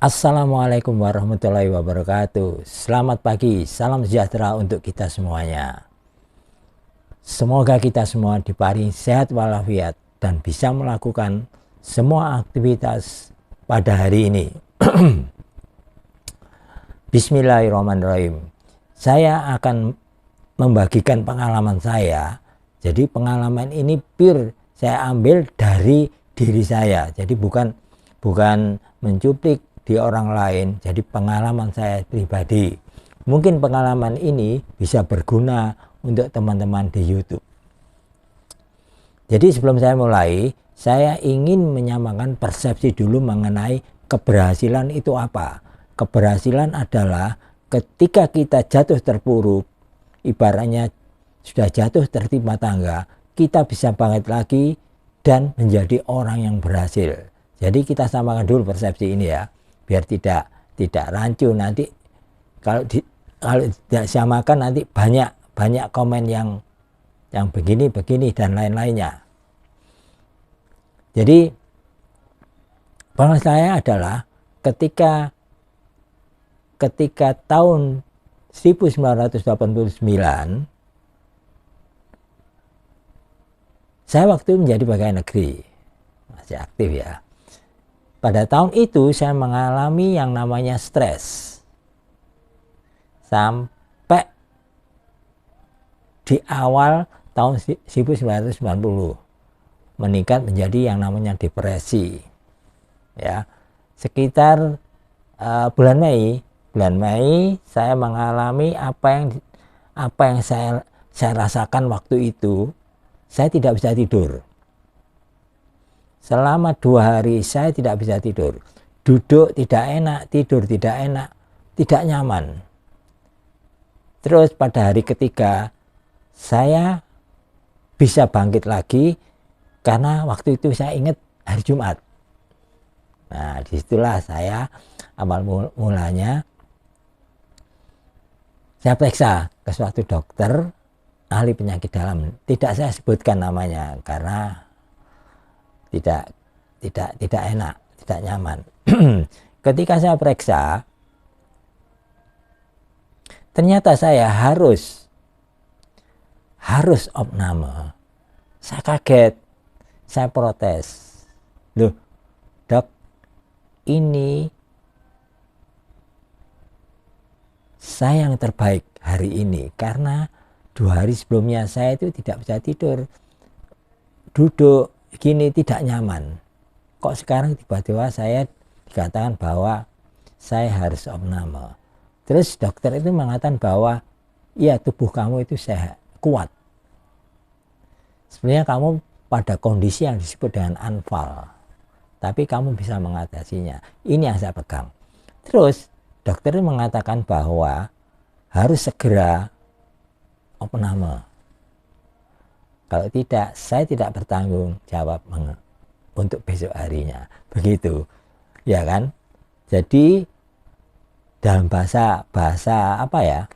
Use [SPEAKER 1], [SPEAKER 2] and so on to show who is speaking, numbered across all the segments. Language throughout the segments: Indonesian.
[SPEAKER 1] Assalamualaikum warahmatullahi wabarakatuh. Selamat pagi, salam sejahtera untuk kita semuanya. Semoga kita semua diparingi sehat walafiat dan bisa melakukan semua aktivitas pada hari ini. Bismillahirrahmanirrahim. Saya akan membagikan pengalaman saya. Jadi pengalaman ini pure saya ambil dari diri saya. Jadi bukan mencuplik di orang lain. Jadi pengalaman saya pribadi. Mungkin pengalaman ini bisa berguna untuk teman-teman di YouTube. Jadi sebelum saya mulai, saya ingin menyamakan persepsi dulu mengenai keberhasilan itu apa. Keberhasilan adalah ketika kita jatuh terpuruk, ibaratnya sudah jatuh tertimpa tangga, kita bisa bangkit lagi dan menjadi orang yang berhasil. Jadi kita samakan dulu persepsi ini ya, biar tidak rancu nanti. Kalau tidak samakan nanti banyak komen yang begini dan lain-lainnya. Jadi pengalaman saya adalah ketika tahun 1989 saya waktu menjadi pegawai negeri, masih aktif ya. Pada tahun itu saya mengalami yang namanya stres. Sampai di awal tahun 1990 meningkat menjadi yang namanya depresi. Ya, sekitar bulan Mei saya mengalami apa yang saya rasakan waktu itu. Saya tidak bisa tidur. Selama 2 hari saya tidak bisa tidur. Duduk tidak enak, tidur tidak enak, tidak nyaman. Terus pada hari ketiga saya bisa bangkit lagi karena waktu itu saya ingat hari Jumat. Nah, disitulah saya awal mulanya saya periksa ke suatu dokter ahli penyakit dalam. Tidak saya sebutkan namanya karena tidak enak, tidak nyaman. Ketika saya periksa, ternyata saya harus opname. Saya kaget, saya protes. Loh, dok, ini saya yang terbaik hari ini karena 2 hari sebelumnya saya itu tidak bisa tidur, duduk gini tidak nyaman. Kok sekarang tiba-tiba saya dikatakan bahwa saya harus opname. Terus dokter itu mengatakan bahwa ya tubuh kamu itu sehat, kuat. Sebenarnya kamu pada kondisi yang disebut dengan anfal, tapi kamu bisa mengatasinya. Ini yang saya pegang. Terus dokter mengatakan bahwa harus segera opname. Kalau tidak, saya tidak bertanggung jawab untuk besok harinya. Begitu, ya kan? Jadi dalam bahasa apa ya?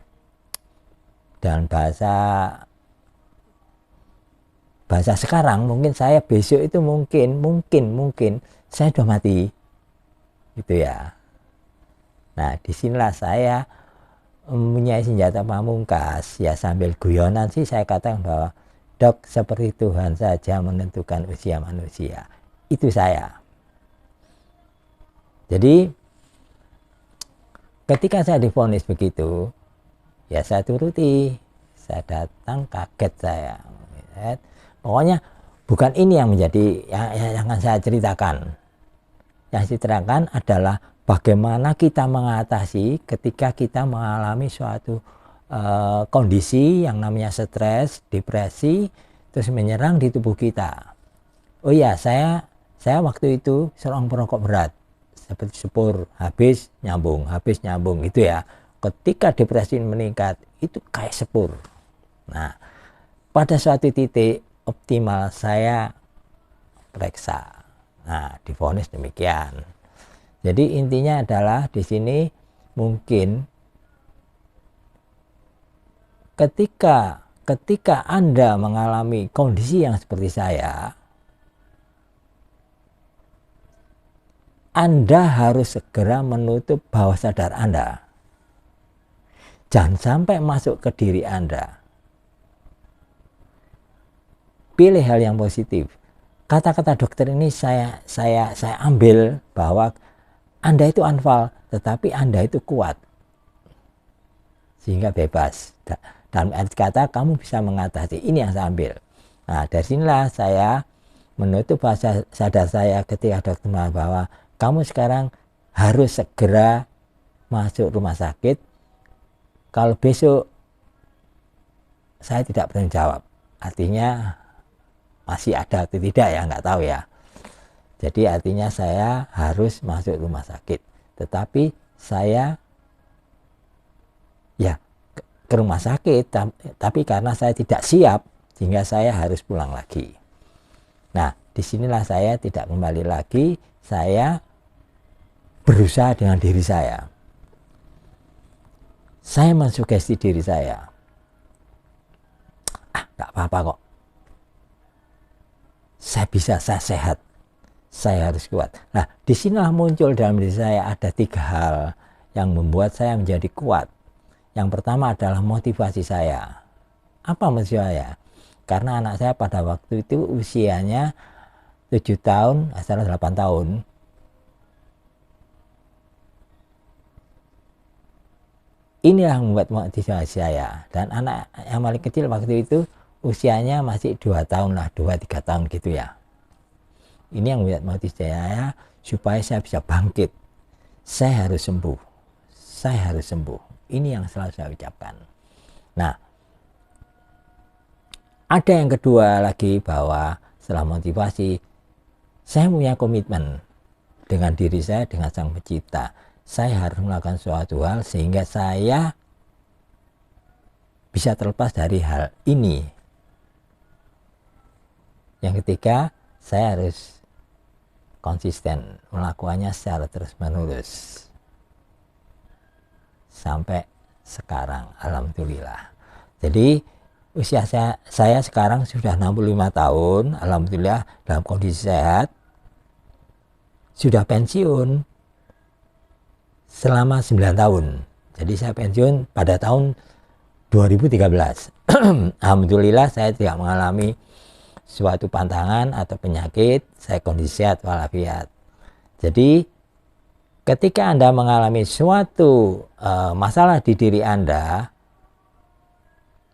[SPEAKER 1] Dalam bahasa sekarang mungkin saya besok itu mungkin saya sudah mati, gitu ya. Nah, disinilah saya mempunyai senjata pamungkas. Ya sambil guyonan sih saya katakan bahwa dok, seperti Tuhan saja menentukan usia manusia. Itu saya. Jadi ketika saya divonis begitu, ya saya turuti. Saya datang, kaget saya. Pokoknya bukan ini yang menjadi yang akan saya ceritakan. Yang saya ceritakan adalah bagaimana kita mengatasi ketika kita mengalami suatu kondisi yang namanya stres, depresi, terus menyerang di tubuh kita. Oh iya, saya waktu itu seorang perokok berat, seperti sepur, habis nyambung gitu ya. Ketika depresi meningkat, itu kayak sepur. Nah, pada suatu titik optimal saya periksa. Nah, divonis demikian. Jadi intinya adalah di sini mungkin ketika Anda mengalami kondisi yang seperti saya, Anda harus segera menutup bawah sadar Anda. Jangan sampai masuk ke diri Anda. Pilih hal yang positif. Kata-kata dokter ini saya ambil bahwa Anda itu anfal, tetapi Anda itu kuat. Sehingga bebas. Dalam arti kata kamu bisa mengatasi. Ini yang saya ambil. Nah, dari sinilah saya menutup bahasa sadar saya ketika dokter mengatakan bahwa kamu sekarang harus segera masuk rumah sakit. Kalau besok saya tidak bertanggung jawab. Artinya masih ada atau tidak ya, nggak tahu ya. Jadi artinya saya harus masuk rumah sakit. Tetapi saya ya ke rumah sakit, tapi karena saya tidak siap, sehingga saya harus pulang lagi. Nah, disinilah saya tidak kembali lagi, saya berusaha dengan diri saya. Saya mensugesti diri saya. Nggak apa-apa kok. Saya bisa, saya sehat. Saya harus kuat. Nah, disinilah muncul dalam diri saya ada 3 hal yang membuat saya menjadi kuat. Yang pertama adalah motivasi saya. Apa motivasi saya? Karena anak saya pada waktu itu usianya 7 tahun, salah 8 tahun. Ini yang membuat motivasi saya. Dan anak yang paling kecil waktu itu usianya masih 2 tahun lah, 2-3 tahun gitu ya. Ini yang membuat motivasi saya supaya saya bisa bangkit. Saya harus sembuh. Saya harus sembuh. Ini yang selalu saya ucapkan. Nah, ada yang kedua lagi bahwa setelah motivasi, saya punya komitmen dengan diri saya, dengan Sang Pencipta. Saya harus melakukan suatu hal sehingga saya bisa terlepas dari hal ini. Yang ketiga, saya harus konsisten melakukannya secara terus-menerus. Sampai sekarang, alhamdulillah. Jadi usia saya sekarang sudah 65 tahun, alhamdulillah dalam kondisi sehat. Sudah pensiun selama 9 tahun. Jadi saya pensiun pada tahun 2013. Alhamdulillah saya tidak mengalami suatu pantangan atau penyakit, saya kondisi sehat walafiat. Jadi ketika Anda mengalami suatu masalah di diri Anda,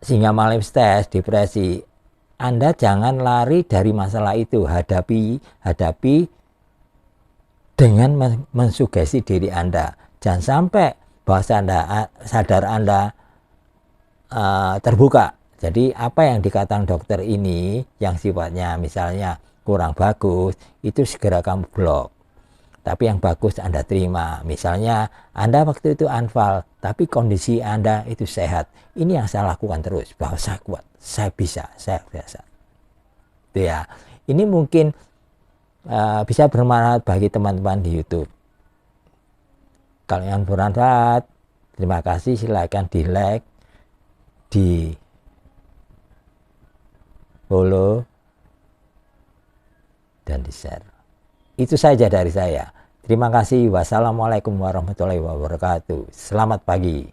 [SPEAKER 1] sehingga mengalami stres, depresi, Anda jangan lari dari masalah itu. Hadapi dengan mensugesti diri Anda. Jangan sampai bahwa sadar Anda terbuka. Jadi apa yang dikatakan dokter ini yang sifatnya misalnya kurang bagus, itu segera kamu blok. Tapi yang bagus Anda terima. Misalnya Anda waktu itu anfal, tapi kondisi Anda itu sehat. Ini yang saya lakukan terus, bahwa saya kuat, saya bisa, saya biasa. Itu ya. Ini mungkin bisa bermanfaat bagi teman-teman di YouTube. Kalau yang bermanfaat, terima kasih, silakan di like, di follow, dan di share. Itu saja dari saya. Terima kasih. Wassalamualaikum warahmatullahi wabarakatuh. Selamat pagi.